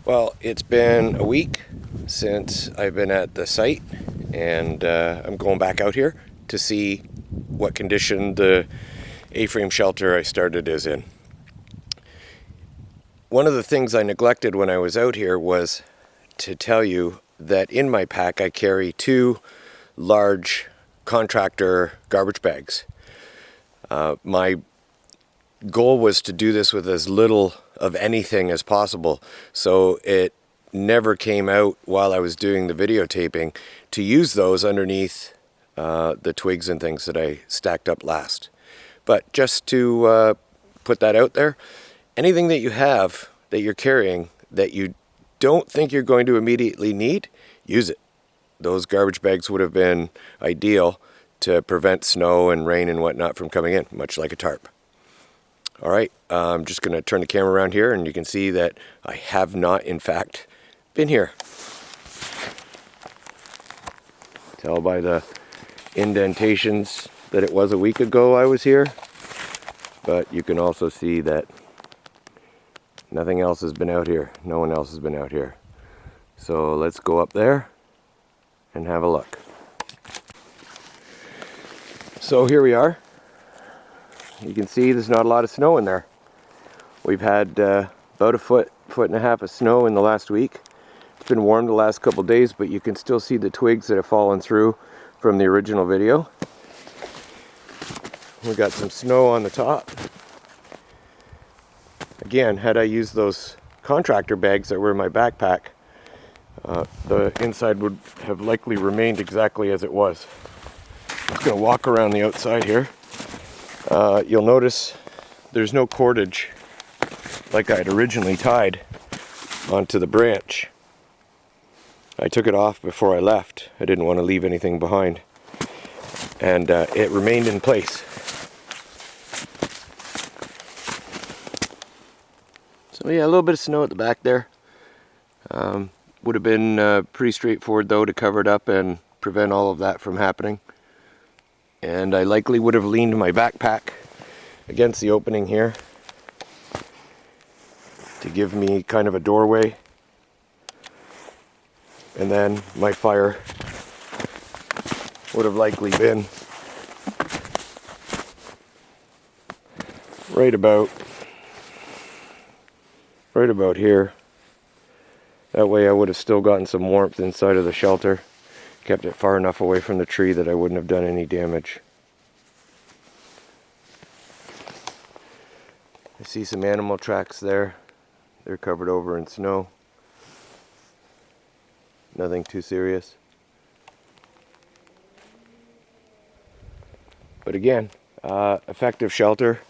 Well, it's been a week since I've been at the site, and I'm going back out here to see what condition the A-frame shelter I started is in. One of the things I neglected when I was out here was to tell you that in my pack I carry 2 large contractor garbage bags. My goal was to do this with as little of anything as possible, so it never came out while I was doing the videotaping to use those underneath the twigs and things that I stacked up last. But just to put that out there, anything that you have that you're carrying that you don't think you're going to immediately need, use it. Those garbage bags would have been ideal to prevent snow and rain and whatnot from coming in, much like a tarp. Alright, I'm just going to turn the camera around here and you can see that I have not, in fact, been here. Tell by the indentations that it was a week ago I was here, but you can also see that nothing else has been out here. No one else has been out here. So let's go up there and have a look. So here we are. You can see there's not a lot of snow in there. We've had about a foot and a half of snow in the last week. It's been warm the last couple days, but you can still see the twigs that have fallen through from the original video. We got some snow on the top. Again, had I used those contractor bags that were in my backpack, the inside would have likely remained exactly as it was. I'm just going to walk around the outside here. You'll notice there's no cordage like I had originally tied onto the branch. I took it off before I left. I didn't want to leave anything behind. And it remained in place. So yeah, a little bit of snow at the back there. Would have been pretty straightforward though to cover it up and prevent all of that from happening. And I likely would have leaned my backpack against the opening here to give me kind of a doorway. And then my fire would have likely been right about here. That way I would have still gotten some warmth inside of the shelter. Kept it far enough away from the tree that I wouldn't have done any damage. I see some animal tracks there. They're covered over in snow. Nothing too serious. But again, effective shelter.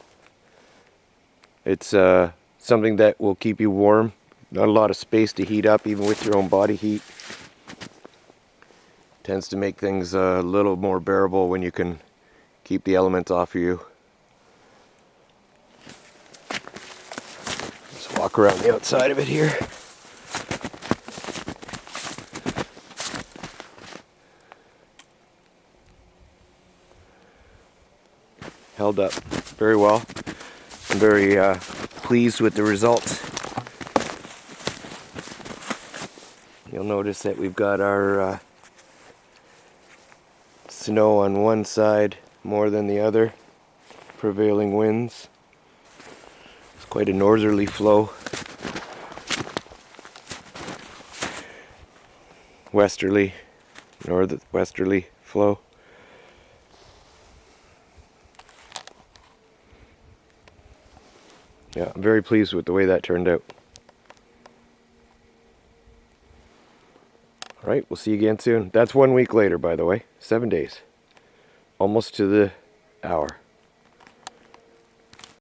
It's something that will keep you warm. Not a lot of space to heat up, even with your own body heat. Tends to make things a little more bearable when you can keep the elements off of you. Let's walk around the outside of it here. Held up very well. I'm very pleased with the results. You'll notice that we've got our snow on one side more than the other. Prevailing winds. It's quite a northerly flow. Westerly, northwesterly flow. Yeah, I'm very pleased with the way that turned out. Alright, we'll see you again soon. That's 1 week later, by the way. 7 days. Almost to the hour.